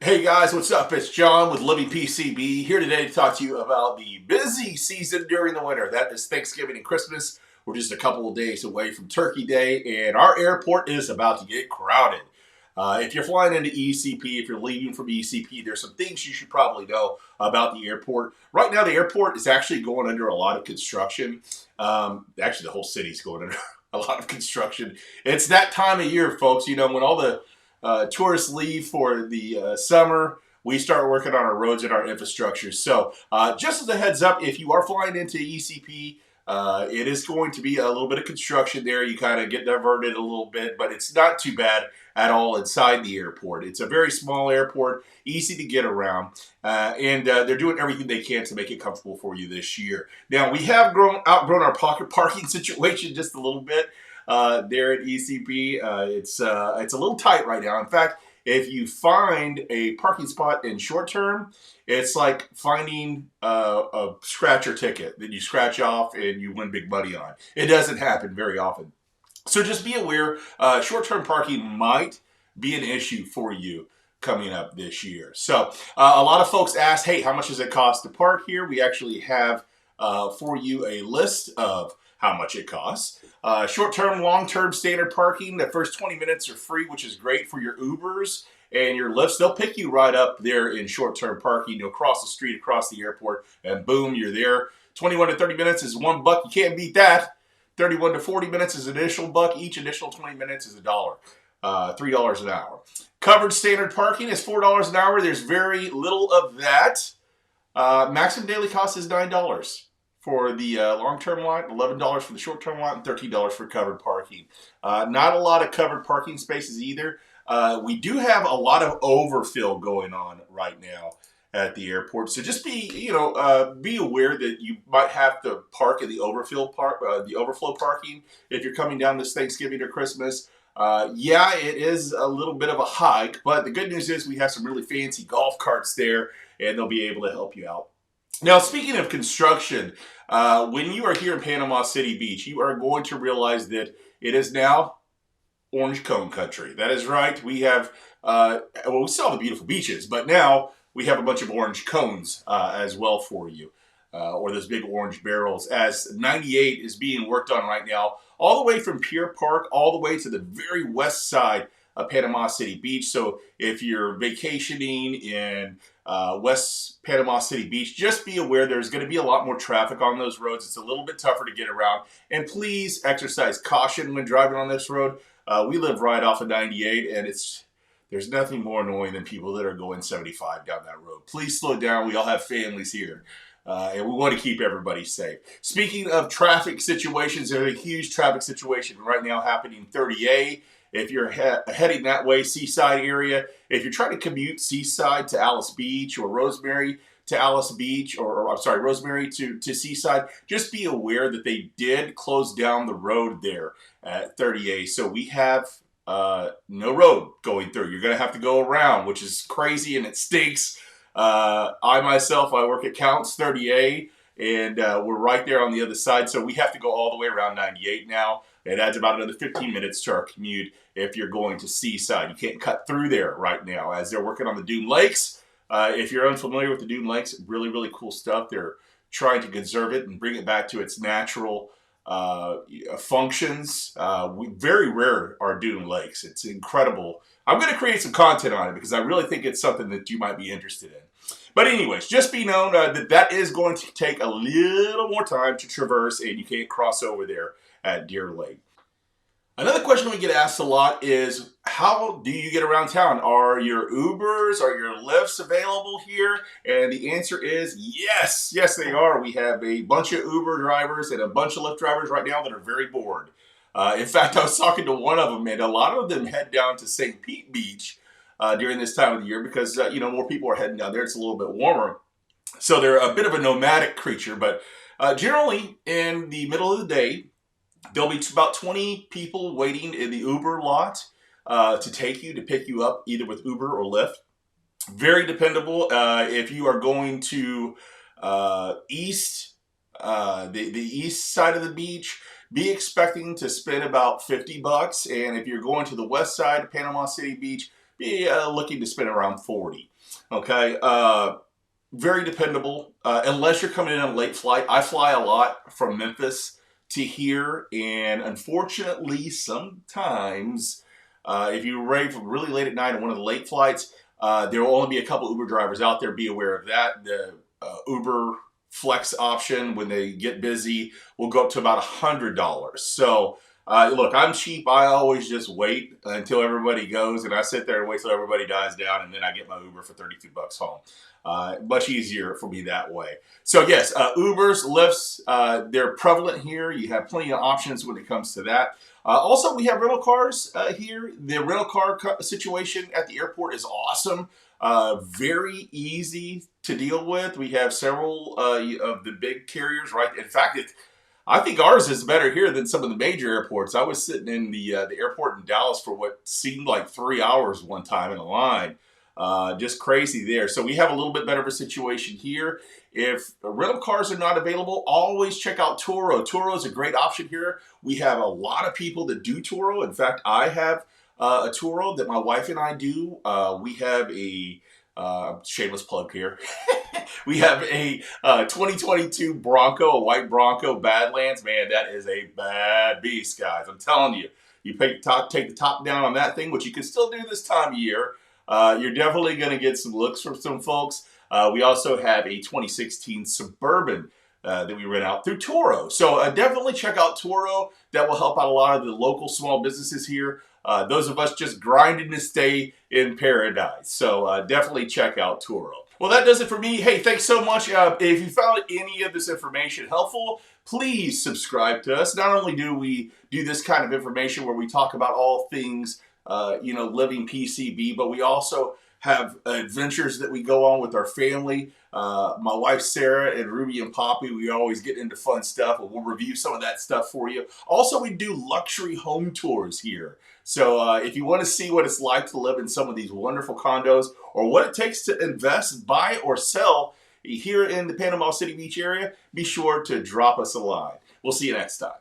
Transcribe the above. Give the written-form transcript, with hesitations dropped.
Hey guys, what's up? It's John with Living PCB here today to talk to you about the busy season during the winter. That is Thanksgiving and Christmas. We're just a couple of days away from Turkey Day, and our airport is about to get crowded. If you're flying into ECP, if you're leaving from ECP, there's some things you should probably know about the airport. Right now, the airport is actually going under a lot of construction. Actually, the whole city's going under a lot of construction. It's that time of year, folks. You know, when all the tourists leave for the summer, we start working on our roads and our infrastructure. So just as a heads up, if you are flying into ECP, it is going to be a little bit of construction there. You kind of get diverted a little bit, but it's not too bad at all inside the airport. It's a very small airport, easy to get around, and they're doing everything they can to make it comfortable for you this year. Now, we have outgrown our pocket parking situation just a little bit. There at ECP, it's a little tight right now. In fact, if you find a parking spot in short term, it's like finding a scratcher ticket that you scratch off and you win big money on. It doesn't happen very often. So just be aware, short-term parking might be an issue for you coming up this year. So a lot of folks ask, hey, how much does it cost to park here? We actually have for you a list of how much it costs. Short-term, long-term standard parking, the first 20 minutes are free, which is great for your Ubers and your Lyfts. They'll pick you right up there in short-term parking. You'll cross the street across the airport and boom, you're there. 21 to 30 minutes is $1. You can't beat that. 31 to 40 minutes is an additional $1. Each additional 20 minutes is $1. $3 an hour. Covered standard parking is $4 an hour. There's very little of that. Maximum daily cost is $9 for the long-term lot, $11 for the short-term lot, and $13 for covered parking. Not a lot of covered parking spaces either. We do have a lot of overfill going on right now at the airport. So just be aware that you might have to park in the overflow parking if you're coming down this Thanksgiving or Christmas. Yeah, it is a little bit of a hike, but the good news is we have some really fancy golf carts there, and they'll be able to help you out. Now, speaking of construction, when you are here in Panama City Beach, you are going to realize that it is now orange cone country. That is right. We have, we still have the beautiful beaches, but now we have a bunch of orange cones as well for you, or those big orange barrels, as 98 is being worked on right now, all the way from Pier Park, all the way to the very west side of Panama City Beach. So if you're vacationing in West Panama City Beach, just be aware there's going to be a lot more traffic on those roads. It's a little bit tougher to get around. And please exercise caution when driving on this road. We live right off of 98, and there's nothing more annoying than people that are going 75 down that road. Please slow down. We all have families here. And we want to keep everybody safe. Speaking of traffic situations, there's a huge traffic situation right now happening 30A. If you're heading that way, Seaside area, if you're trying to commute Seaside to Alice Beach or Rosemary to Alice Beach, or I'm sorry, Rosemary to Seaside, just be aware that they did close down the road there at 30A. So we have no road going through. You're going to have to go around, which is crazy and it stinks. I work at Counts 30A, and we're right there on the other side, so we have to go all the way around 98 now. It adds about another 15 minutes to our commute if you're going to Seaside. You can't cut through there right now as they're working on the Dune Lakes. If you're unfamiliar with the Dune Lakes, really, really cool stuff. They're trying to conserve it and bring it back to its natural functions. Very rare are Dune Lakes. It's incredible. I'm going to create some content on it because I really think it's something that you might be interested in. But anyways, just be known that is going to take a little more time to traverse, and you can't cross over there at Deer Lake. Another question we get asked a lot is, how do you get around town? Are your Ubers, are your Lyfts available here? And the answer is yes. Yes, they are. We have a bunch of Uber drivers and a bunch of Lyft drivers right now that are very bored. In fact, I was talking to one of them, and a lot of them head down to St. Pete Beach during this time of the year because, more people are heading down there. It's a little bit warmer. So they're a bit of a nomadic creature, but generally in the middle of the day, there'll be about 20 people waiting in the Uber lot to pick you up either with Uber or Lyft. Very dependable. If you are going to the east side of the beach, be expecting to spend about $50. And if you're going to the west side of Panama City Beach, be looking to spend around 40. Okay. Very dependable, unless you're coming in on a late flight. I fly a lot from Memphis to here, and unfortunately, sometimes if you arrive really late at night on one of the late flights, there will only be a couple Uber drivers out there. Be aware of that. The Uber Flex option, when they get busy, will go up to about $100. So look, I'm cheap. I always just wait until everybody goes, and I sit there and wait till everybody dies down, and then I get my Uber for 32 bucks home. Much easier for me that way. So yes, Ubers, Lyfts, they're prevalent here. You have plenty of options when it comes to that. Also, we have rental cars here. The rental car situation at the airport is awesome. Very easy to deal with. We have several of the big carriers, right? In fact, I think ours is better here than some of the major airports. I was sitting in the airport in Dallas for what seemed like 3 hours one time in a line. Just crazy there. So we have a little bit better of a situation here. If rental cars are not available, always check out Turo. Turo is a great option here. We have a lot of people that do Turo. In fact, I have a Turo that my wife and I do. We have a shameless plug here. We have a 2022 Bronco, a white Bronco Badlands. Man, that is a bad beast, guys. I'm telling you. You take the top down on that thing, which you can still do this time of year. You're definitely going to get some looks from some folks. We also have a 2016 Suburban that we rent out through Turo. So definitely check out Turo. That will help out a lot of the local small businesses here. Those of us just grinding to stay in paradise. So definitely check out Turo. Well, that does it for me. Hey, thanks so much. If you found any of this information helpful, please subscribe to us. Not only do we do this kind of information where we talk about all things living PCB, but we also have adventures that we go on with our family. My wife Sarah and Ruby and Poppy, we always get into fun stuff, and we'll review some of that stuff for you. Also, we do luxury home tours here. So if you want to see what it's like to live in some of these wonderful condos, or what it takes to invest, buy, or sell here in the Panama City Beach area, be sure to drop us a line. We'll see you next time.